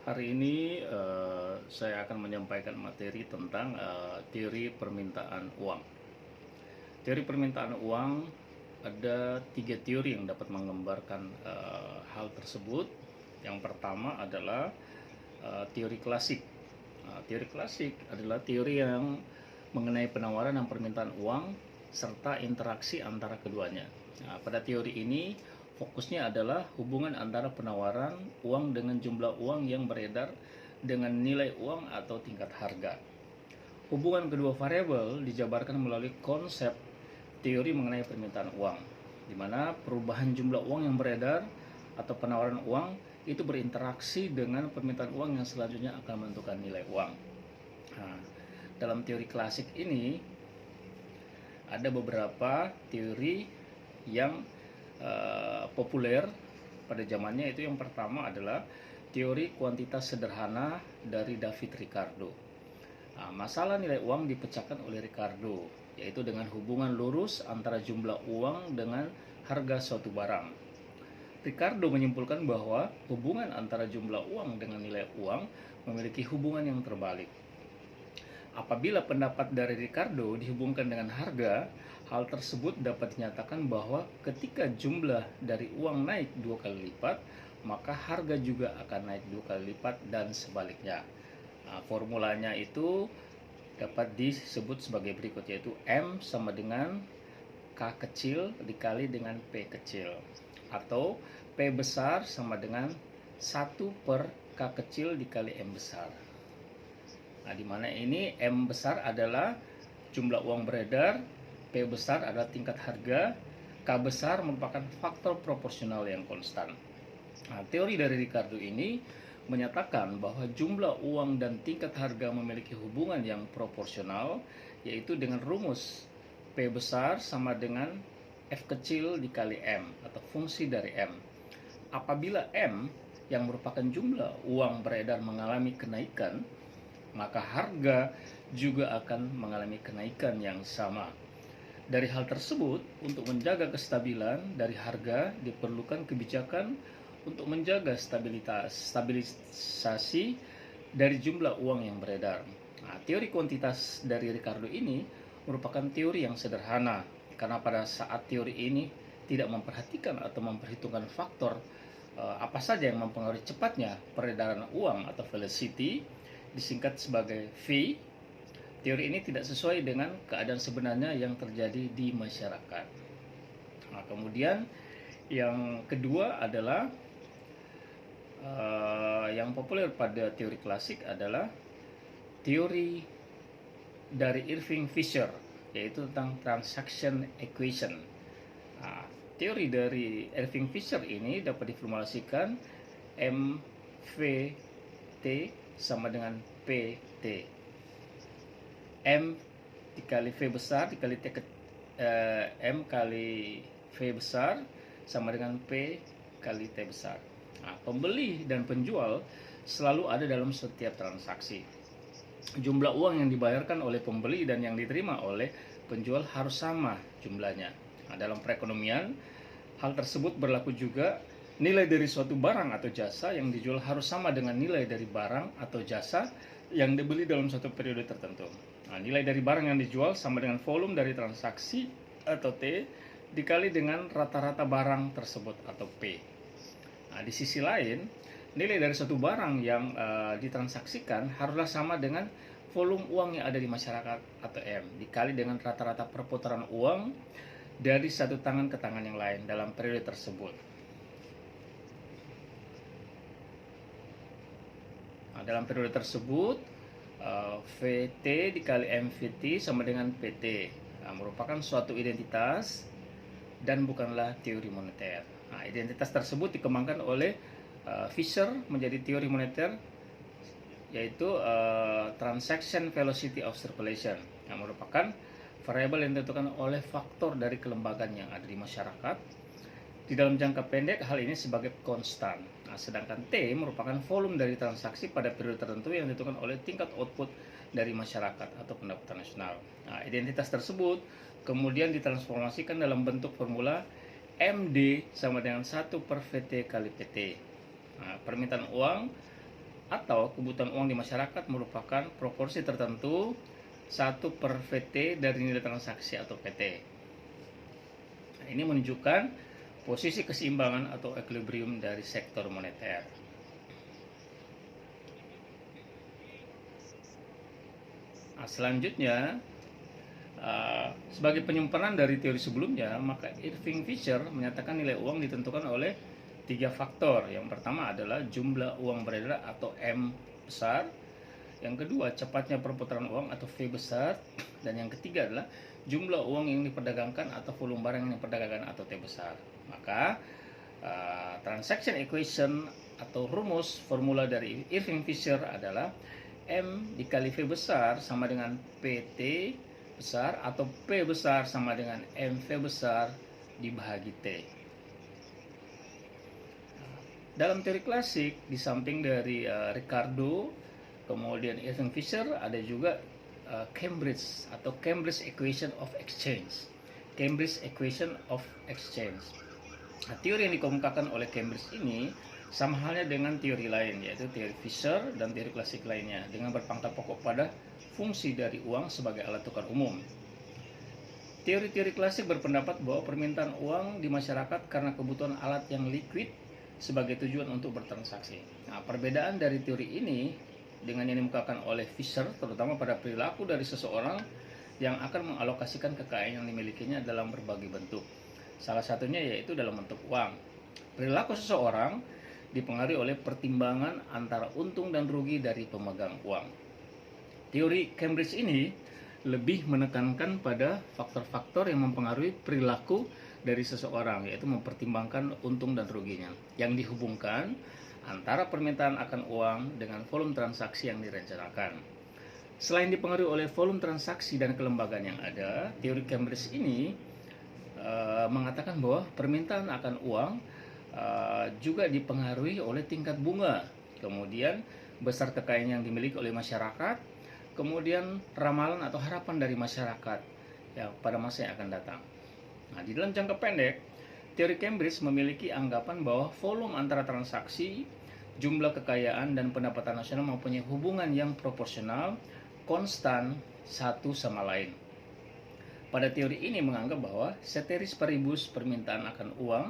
Hari ini saya akan menyampaikan materi tentang teori permintaan uang. Teori permintaan uang ada 3 teori yang dapat menggambarkan hal tersebut. Yang pertama adalah teori klasik. Teori klasik adalah teori yang mengenai penawaran dan permintaan uang serta interaksi antara keduanya. Pada teori ini fokusnya adalah hubungan antara penawaran uang dengan jumlah uang yang beredar dengan nilai uang atau tingkat harga. Hubungan kedua variabel dijabarkan melalui konsep teori mengenai permintaan uang, di mana perubahan jumlah uang yang beredar atau penawaran uang itu berinteraksi dengan permintaan uang yang selanjutnya akan menentukan nilai uang. Nah, dalam teori klasik ini ada beberapa teori yang populer pada zamannya. Itu yang pertama adalah teori kuantitas sederhana dari David Ricardo. Masalah nilai uang dipecahkan oleh Ricardo, yaitu dengan hubungan lurus antara jumlah uang dengan harga suatu barang. Ricardo menyimpulkan bahwa hubungan antara jumlah uang dengan nilai uang memiliki hubungan yang terbalik. Apabila pendapat dari Ricardo dihubungkan dengan harga, hal tersebut dapat dinyatakan bahwa ketika jumlah dari uang naik 2 kali lipat, maka harga juga akan naik 2 kali lipat dan sebaliknya. Formulanya itu dapat disebut sebagai berikut, yaitu M sama dengan K kecil dikali dengan P kecil, atau P besar sama dengan 1 per K kecil dikali M besar. Di mana ini M besar adalah jumlah uang beredar, P besar adalah tingkat harga, K besar merupakan faktor proporsional yang konstan. Teori dari Ricardo ini menyatakan bahwa jumlah uang dan tingkat harga memiliki hubungan yang proporsional, yaitu dengan rumus P besar sama dengan F kecil dikali M atau fungsi dari M. Apabila M yang merupakan jumlah uang beredar mengalami kenaikan, maka harga juga akan mengalami kenaikan yang sama. Dari hal tersebut, untuk menjaga kestabilan dari harga diperlukan kebijakan untuk menjaga stabilisasi dari jumlah uang yang beredar. Teori kuantitas dari Ricardo ini merupakan teori yang sederhana, karena pada saat teori ini tidak memperhatikan atau memperhitungkan faktor apa saja yang mempengaruhi cepatnya peredaran uang atau velocity, disingkat sebagai V. Teori ini tidak sesuai dengan keadaan sebenarnya yang terjadi di masyarakat. Kemudian yang kedua adalah yang populer pada teori klasik adalah teori dari Irving Fisher, yaitu tentang transaction equation. Teori dari Irving Fisher ini dapat diformulasikan MVT sama dengan PT. M dikali V besar dikali T M kali V besar sama dengan P kali T besar. Pembeli dan penjual selalu ada dalam setiap transaksi. Jumlah uang yang dibayarkan oleh pembeli dan yang diterima oleh penjual harus sama jumlahnya. Dalam perekonomian, hal tersebut berlaku juga. Nilai dari suatu barang atau jasa yang dijual harus sama dengan nilai dari barang atau jasa yang dibeli dalam suatu periode tertentu. Nilai dari barang yang dijual sama dengan volume dari transaksi atau T dikali dengan rata-rata barang tersebut atau P. Di sisi lain, nilai dari suatu barang yang ditransaksikan haruslah sama dengan volume uang yang ada di masyarakat atau M dikali dengan rata-rata perputaran uang dari satu tangan ke tangan yang lain dalam periode tersebut. Dalam periode tersebut, VT dikali MVT sama dengan PT merupakan suatu identitas dan bukanlah teori moneter. Identitas tersebut dikembangkan oleh Fisher menjadi teori moneter, yaitu transaction velocity of circulation, yang merupakan variabel yang ditentukan oleh faktor dari kelembagaan yang ada di masyarakat. Di dalam jangka pendek, hal ini sebagai konstan. Sedangkan T merupakan volume dari transaksi pada periode tertentu yang ditentukan oleh tingkat output dari masyarakat atau pendapatan nasional. Identitas tersebut kemudian ditransformasikan dalam bentuk formula MD sama dengan 1 per VT kali PT. Permintaan uang atau kebutuhan uang di masyarakat merupakan proporsi tertentu 1/VT dari nilai transaksi atau PT. Nah, ini menunjukkan posisi keseimbangan atau equilibrium dari sektor moneter. Nah, selanjutnya, sebagai penyimpanan dari teori sebelumnya, maka Irving Fisher menyatakan nilai uang ditentukan oleh 3 faktor. Yang pertama adalah jumlah uang beredar atau M besar. Yang kedua, cepatnya perputaran uang atau V besar. Dan yang ketiga adalah jumlah uang yang diperdagangkan atau volume barang yang diperdagangkan atau T besar. Maka transaction equation atau rumus formula dari Irving Fisher adalah M dikali V besar sama dengan PT besar atau P besar sama dengan MV besar dibagi T. Dalam teori klasik, di samping dari Ricardo, kemudian Irving Fisher, ada juga Cambridge atau Cambridge Equation of Exchange. Cambridge Equation of Exchange. Nah, teori yang dikemukakan oleh Cambridge ini sama halnya dengan teori lain, yaitu teori Fisher dan teori klasik lainnya, dengan berpangkat pokok pada fungsi dari uang sebagai alat tukar umum. Teori-teori klasik berpendapat bahwa permintaan uang di masyarakat karena kebutuhan alat yang liquid sebagai tujuan untuk bertransaksi. Nah, perbedaan dari teori ini dengan yang dikemukakan oleh Fisher, terutama pada perilaku dari seseorang yang akan mengalokasikan kekayaan yang dimilikinya dalam berbagai bentuk. Salah satunya yaitu dalam bentuk uang. Perilaku seseorang dipengaruhi oleh pertimbangan antara untung dan rugi dari pemegang uang. Teori Cambridge ini lebih menekankan pada faktor-faktor yang mempengaruhi perilaku dari seseorang, yaitu mempertimbangkan untung dan ruginya, yang dihubungkan antara permintaan akan uang dengan volume transaksi yang direncanakan. Selain dipengaruhi oleh volume transaksi dan kelembagaan yang ada, teori Cambridge ini mengatakan bahwa permintaan akan uang juga dipengaruhi oleh tingkat bunga, kemudian besar kekayaan yang dimiliki oleh masyarakat, kemudian ramalan atau harapan dari masyarakat ya pada masa yang akan datang. Nah, di dalam jangka pendek, teori Cambridge memiliki anggapan bahwa volume antara transaksi, jumlah kekayaan, dan pendapatan nasional mempunyai hubungan yang proporsional, konstan, satu sama lain. Pada teori ini menganggap bahwa ceteris paribus permintaan akan uang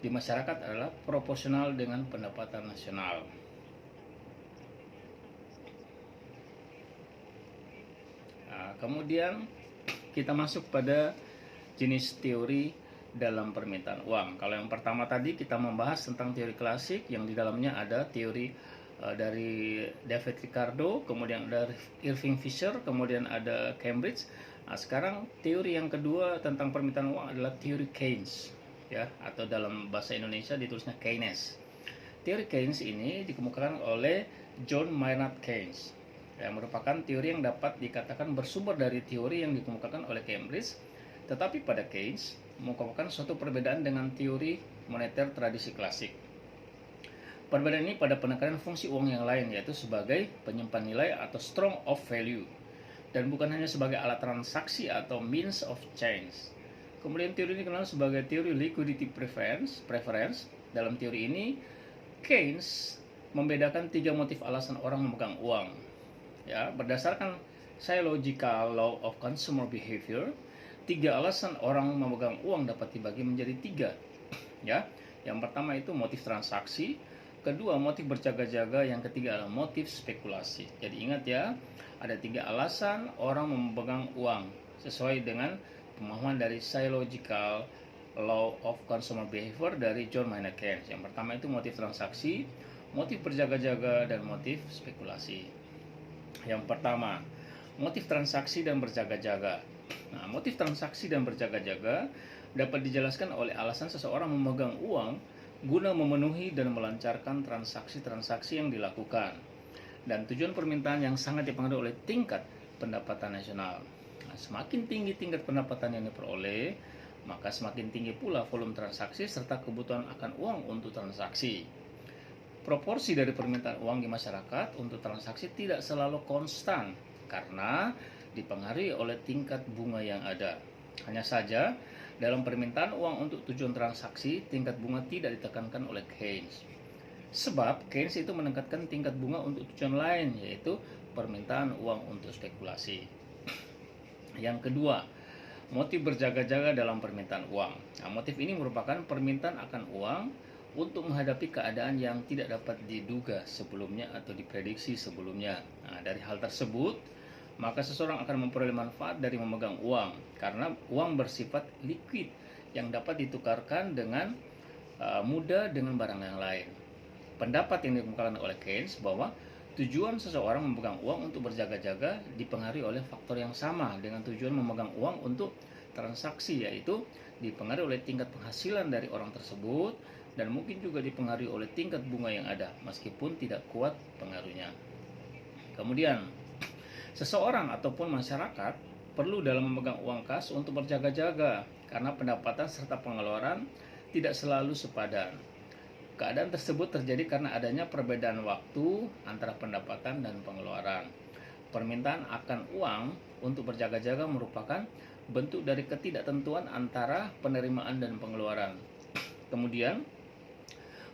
di masyarakat adalah proporsional dengan pendapatan nasional. Nah, kemudian kita masuk pada jenis teori dalam permintaan uang. Kalau yang pertama tadi kita membahas tentang teori klasik yang di dalamnya ada teori dari David Ricardo, kemudian ada Irving Fisher, kemudian ada Cambridge. Nah, sekarang teori yang kedua tentang permintaan uang adalah teori Keynes, ya, atau dalam bahasa Indonesia ditulisnya Keynes. Teori Keynes ini dikemukakan oleh John Maynard Keynes, yang merupakan teori yang dapat dikatakan bersumber dari teori yang dikemukakan oleh Cambridge, tetapi pada Keynes mengemukakan suatu perbedaan dengan teori moneter tradisi klasik. Perbedaan ini pada penekanan fungsi uang yang lain, yaitu sebagai penyimpan nilai atau strong of value, dan bukan hanya sebagai alat transaksi atau means of change. Kemudian teori ini dikenal sebagai teori liquidity preference. Dalam teori ini, Keynes membedakan 3 motif alasan orang memegang uang. Ya, berdasarkan psychological law of consumer behavior, 3 alasan orang memegang uang dapat dibagi menjadi 3. Ya, yang pertama itu motif transaksi, kedua motif berjaga-jaga, yang ketiga adalah motif spekulasi. Jadi ingat ya, ada 3 alasan orang memegang uang sesuai dengan pemahaman dari psychological law of consumer behavior dari John Maynard Keynes. Yang pertama itu motif transaksi, motif berjaga-jaga, dan motif spekulasi. Yang pertama, motif transaksi dan berjaga-jaga. Nah, motif transaksi dan berjaga-jaga dapat dijelaskan oleh alasan seseorang memegang uang guna memenuhi dan melancarkan transaksi-transaksi yang dilakukan, dan tujuan permintaan yang sangat dipengaruhi oleh tingkat pendapatan nasional. Nah, semakin tinggi tingkat pendapatan yang diperoleh, maka semakin tinggi pula volume transaksi serta kebutuhan akan uang untuk transaksi. Proporsi dari permintaan uang di masyarakat untuk transaksi tidak selalu konstan karena dipengaruhi oleh tingkat bunga yang ada. Hanya saja, dalam permintaan uang untuk tujuan transaksi, tingkat bunga tidak ditekankan oleh Keynes. Sebab Keynes itu meningkatkan tingkat bunga untuk tujuan lain, yaitu permintaan uang untuk spekulasi. Yang kedua, motif berjaga-jaga dalam permintaan uang. Nah, motif ini merupakan permintaan akan uang untuk menghadapi keadaan yang tidak dapat diduga sebelumnya atau diprediksi sebelumnya. Nah, dari hal tersebut, maka seseorang akan memperoleh manfaat dari memegang uang, karena uang bersifat liquid yang dapat ditukarkan dengan mudah dengan barang yang lain. Pendapat yang dikemukakan oleh Keynes bahwa tujuan seseorang memegang uang untuk berjaga-jaga dipengaruhi oleh faktor yang sama dengan tujuan memegang uang untuk transaksi, yaitu dipengaruhi oleh tingkat penghasilan dari orang tersebut dan mungkin juga dipengaruhi oleh tingkat bunga yang ada, meskipun tidak kuat pengaruhnya. Kemudian, seseorang ataupun masyarakat perlu dalam memegang uang kas untuk berjaga-jaga karena pendapatan serta pengeluaran tidak selalu sepadan. Keadaan tersebut terjadi karena adanya perbedaan waktu antara pendapatan dan pengeluaran. Permintaan akan uang untuk berjaga-jaga merupakan bentuk dari ketidaktentuan antara penerimaan dan pengeluaran. Kemudian,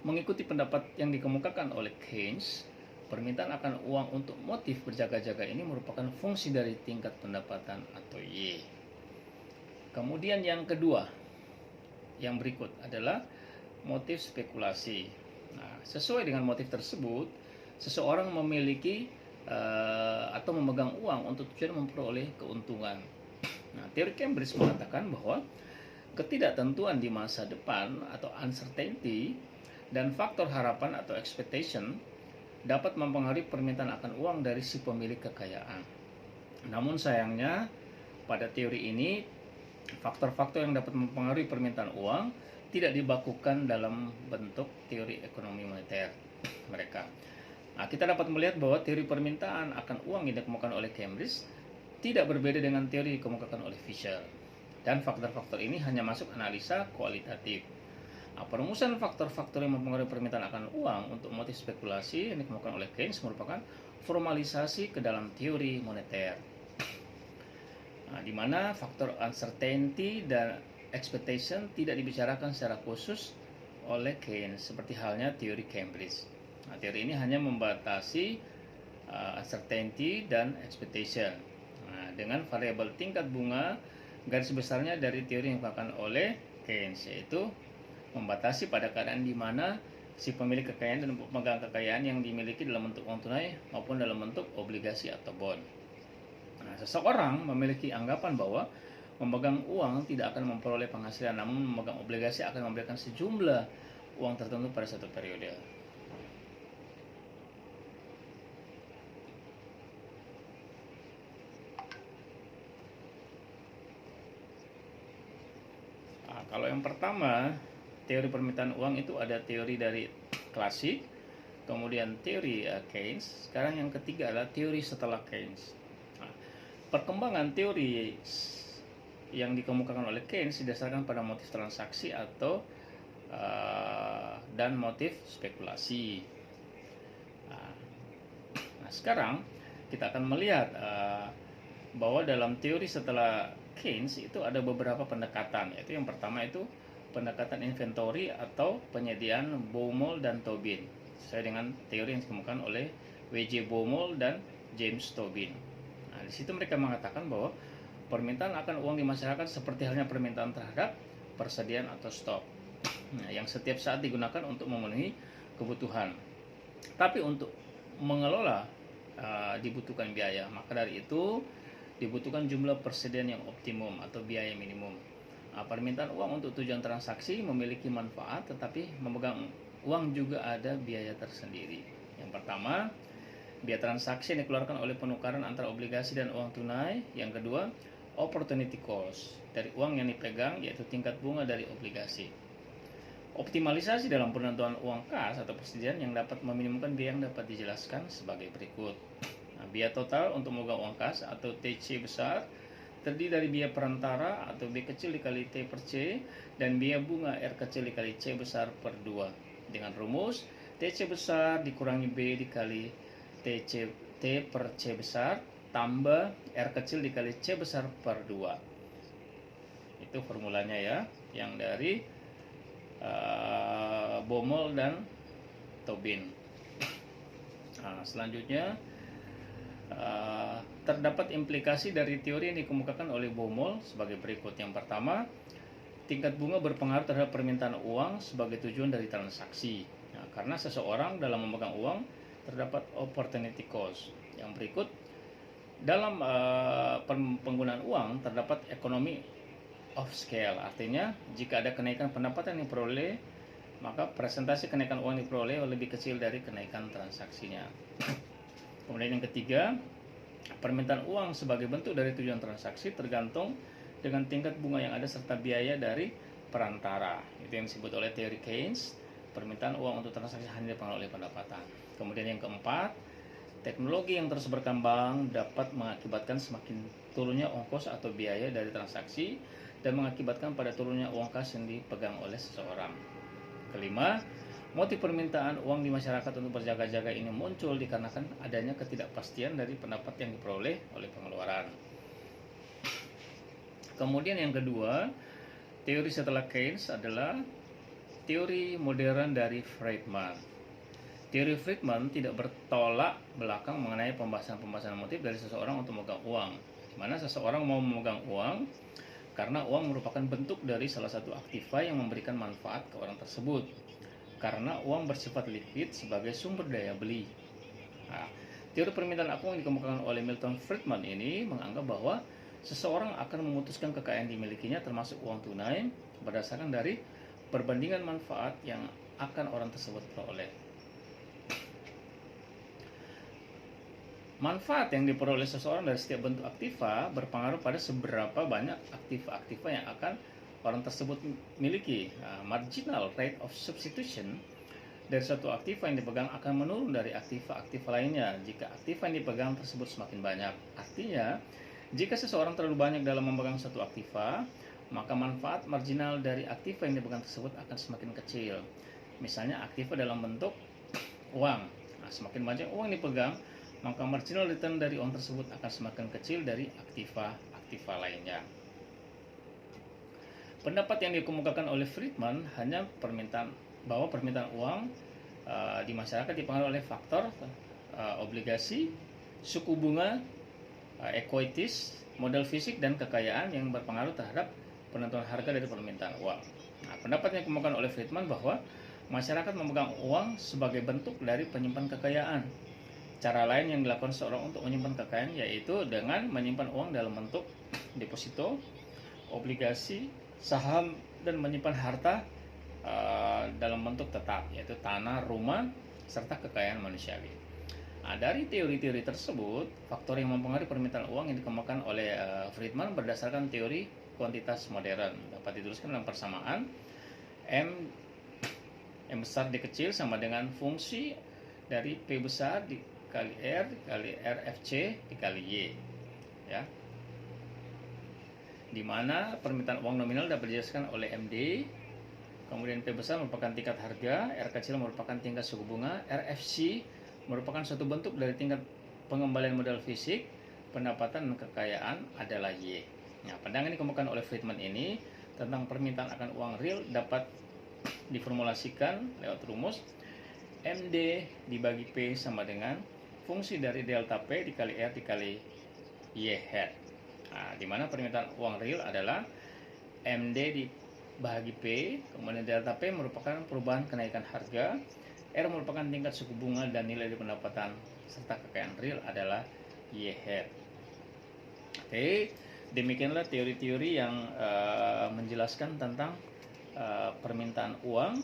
mengikuti pendapat yang dikemukakan oleh Keynes, permintaan akan uang untuk motif berjaga-jaga ini merupakan fungsi dari tingkat pendapatan atau Y. Kemudian yang kedua, yang berikut adalah motif spekulasi. Nah, sesuai dengan motif tersebut, seseorang memiliki atau memegang uang untuk tujuan memperoleh keuntungan. Nah, teori Cambridge mengatakan bahwa ketidaktentuan di masa depan atau uncertainty dan faktor harapan atau expectation dapat mempengaruhi permintaan akan uang dari si pemilik kekayaan. Namun sayangnya, pada teori ini, faktor-faktor yang dapat mempengaruhi permintaan uang tidak dibakukan dalam bentuk teori ekonomi moneter mereka. Nah, kita dapat melihat bahwa teori permintaan akan uang yang dikemukakan oleh Cambridge tidak berbeda dengan teori yang dikemukakan oleh Fisher. Dan faktor-faktor ini hanya masuk analisa kualitatif. Nah, perumusan faktor-faktor yang mempengaruhi permintaan akan uang untuk motif spekulasi yang dikemukakan oleh Keynes merupakan formalisasi ke dalam teori moneter. Nah, di mana faktor uncertainty dan expectation tidak dibicarakan secara khusus oleh Keynes, seperti halnya teori Cambridge. Nah, teori ini hanya membatasi uncertainty dan expectation. Nah, dengan variabel tingkat bunga, garis besarnya dari teori yang dikemukakan oleh Keynes, yaitu membatasi pada keadaan di mana si pemilik kekayaan dan pemegang kekayaan yang dimiliki dalam bentuk uang tunai maupun dalam bentuk obligasi atau bond. Nah, seseorang memiliki anggapan bahwa memegang uang tidak akan memperoleh penghasilan, namun memegang obligasi akan memberikan sejumlah uang tertentu pada satu periode. Nah, kalau yang pertama, teori permintaan uang itu ada teori dari klasik, kemudian teori Keynes. Sekarang yang ketiga adalah teori setelah Keynes. Nah, perkembangan teori yang dikemukakan oleh Keynes didasarkan pada motif transaksi atau dan motif spekulasi. Nah, sekarang kita akan melihat bahwa dalam teori setelah Keynes itu ada beberapa pendekatan, yaitu yang pertama itu pendekatan inventory atau penyediaan Baumol dan Tobin, sesuai dengan teori yang dikemukakan oleh W.J. Baumol dan James Tobin. Nah, di situ mereka mengatakan bahwa permintaan akan uang di masyarakat seperti halnya permintaan terhadap persediaan atau stok, yang setiap saat digunakan untuk memenuhi kebutuhan. Tapi untuk mengelola dibutuhkan biaya, maka dari itu dibutuhkan jumlah persediaan yang optimum atau biaya minimum. Permintaan uang untuk tujuan transaksi memiliki manfaat, tetapi memegang uang juga ada biaya tersendiri. Yang pertama, biaya transaksi yang dikeluarkan oleh penukaran antara obligasi dan uang tunai. Yang kedua, opportunity cost dari uang yang dipegang, yaitu tingkat bunga dari obligasi. Optimalisasi dalam penentuan uang kas atau persediaan yang dapat meminimumkan biaya yang dapat dijelaskan sebagai berikut. Nah, biaya total untuk memegang uang kas atau TC besar terdiri dari biaya perantara atau B kecil dikali T per C dan biaya bunga R kecil dikali C besar per 2 dengan rumus TC besar dikurangi B dikali T per C besar tambah R kecil dikali C besar per 2. Itu formulanya ya, yang dari Baumol dan Tobin. Selanjutnya terdapat implikasi dari teori yang dikemukakan oleh Baumol sebagai berikut. Yang pertama, tingkat bunga berpengaruh terhadap permintaan uang sebagai tujuan dari transaksi. Karena seseorang dalam memegang uang terdapat opportunity cost. Yang berikut, dalam penggunaan uang terdapat economy of scale. Artinya, jika ada kenaikan pendapatan yang diperoleh, maka presentasi kenaikan uang yang diperoleh lebih kecil dari kenaikan transaksinya. Kemudian yang ketiga, permintaan uang sebagai bentuk dari tujuan transaksi tergantung dengan tingkat bunga yang ada serta biaya dari perantara. Itu yang disebut oleh teori Keynes, permintaan uang untuk transaksi hanya dipengaruhi oleh pendapatan. Kemudian yang keempat, teknologi yang terus berkembang dapat mengakibatkan semakin turunnya ongkos atau biaya dari transaksi dan mengakibatkan pada turunnya uang kas yang dipegang oleh seseorang. Kelima, motif permintaan uang di masyarakat untuk berjaga-jaga ini muncul dikarenakan adanya ketidakpastian dari pendapat yang diperoleh oleh pengeluaran. Kemudian yang kedua, teori setelah Keynes adalah teori modern dari Friedman. Teori Friedman tidak bertolak belakang mengenai pembahasan motif dari seseorang untuk memegang uang, di mana seseorang mau memegang uang karena uang merupakan bentuk dari salah satu aktiva yang memberikan manfaat ke orang tersebut. Karena uang bersifat liquid sebagai sumber daya beli. Teori permintaan uang yang dikemukakan oleh Milton Friedman ini menganggap bahwa seseorang akan memutuskan kekayaan dimilikinya termasuk uang tunai berdasarkan dari perbandingan manfaat yang akan orang tersebut peroleh. Manfaat yang diperoleh seseorang dari setiap bentuk aktiva berpengaruh pada seberapa banyak aktiva-aktiva yang akan orang tersebut miliki. Marginal rate of substitution dari suatu aktiva yang dipegang akan menurun dari aktiva-aktiva lainnya jika aktiva yang dipegang tersebut semakin banyak. Artinya, jika seseorang terlalu banyak dalam memegang satu aktiva, maka manfaat marginal dari aktiva yang dipegang tersebut akan semakin kecil. Misalnya aktiva dalam bentuk uang. Semakin banyak uang yang dipegang, maka marginal return dari uang tersebut akan semakin kecil dari aktiva-aktiva lainnya. Pendapat yang dikemukakan oleh Friedman hanya bahwa permintaan uang di masyarakat dipengaruhi oleh faktor obligasi, suku bunga, equities, modal fisik, dan kekayaan yang berpengaruh terhadap penentuan harga dari permintaan uang. Pendapat yang dikemukakan oleh Friedman bahwa masyarakat memegang uang sebagai bentuk dari penyimpan kekayaan. Cara lain yang dilakukan seorang untuk menyimpan kekayaan yaitu dengan menyimpan uang dalam bentuk deposito, obligasi, saham, dan menyimpan harta dalam bentuk tetap, yaitu tanah, rumah, serta kekayaan manusiawi. Dari teori-teori tersebut, faktor yang mempengaruhi permintaan uang yang dikemukakan oleh Friedman berdasarkan teori kuantitas modern dapat dituliskan dalam persamaan M besar D kecil sama dengan fungsi dari P besar dikali R dikali RFC dikali Y, ya. Di mana permintaan uang nominal dapat dijelaskan oleh MD, kemudian P besar merupakan tingkat harga, R kecil merupakan tingkat suku bunga, RFC merupakan suatu bentuk dari tingkat pengembalian modal fisik, pendapatan dan kekayaan adalah Y. Pandangan yang dikemukakan oleh Friedman ini tentang permintaan akan uang real dapat diformulasikan lewat rumus MD dibagi P sama dengan fungsi dari delta P dikali R dikali Y hat. Di mana permintaan uang real adalah MD dibagi P, kemudian delta P merupakan perubahan kenaikan harga, R merupakan tingkat suku bunga, dan nilai dari pendapatan serta kekayaan real adalah Y hat. Oke, demikianlah teori-teori yang menjelaskan tentang permintaan uang.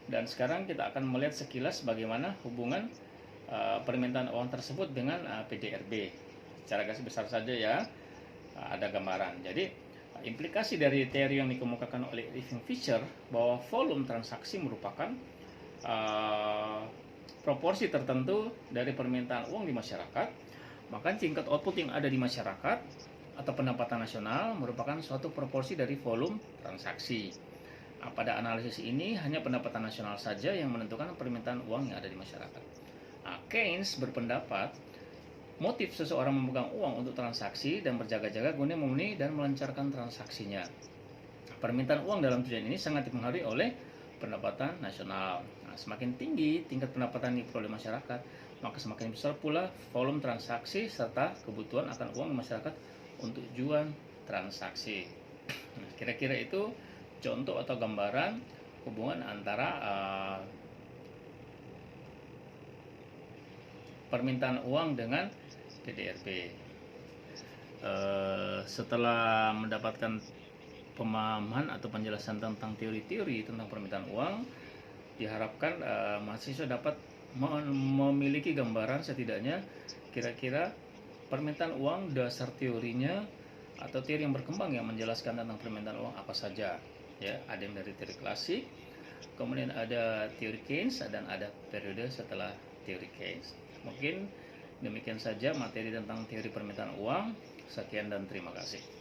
Dan sekarang kita akan melihat sekilas bagaimana hubungan permintaan uang tersebut dengan PDRB. Secara garis besar saja ya, ada gambaran. Jadi implikasi dari teori yang dikemukakan oleh Irving Fisher bahwa volume transaksi merupakan proporsi tertentu dari permintaan uang di masyarakat, maka tingkat output yang ada di masyarakat atau pendapatan nasional merupakan suatu proporsi dari volume transaksi. Pada analisis ini hanya pendapatan nasional saja yang menentukan permintaan uang yang ada di masyarakat. Keynes berpendapat motif seseorang memegang uang untuk transaksi dan berjaga-jaga guna memenuhi dan melancarkan transaksinya. Permintaan uang dalam tujuan ini sangat dipengaruhi oleh pendapatan nasional. Nah, semakin tinggi tingkat pendapatan yang diperoleh masyarakat, maka semakin besar pula volume transaksi serta kebutuhan akan uang masyarakat untuk tujuan transaksi. Nah, kira-kira itu contoh atau gambaran hubungan antara permintaan uang dengan PDRB. Setelah mendapatkan pemahaman atau penjelasan tentang teori-teori tentang permintaan uang, diharapkan mahasiswa dapat memiliki gambaran setidaknya kira-kira permintaan uang, dasar teorinya atau teori yang berkembang yang menjelaskan tentang permintaan uang apa saja. Ya, ada yang dari teori klasik, kemudian ada teori Keynes, dan ada periode setelah teori Keynes. Mungkin demikian saja materi tentang teori permintaan uang. Sekian dan terima kasih.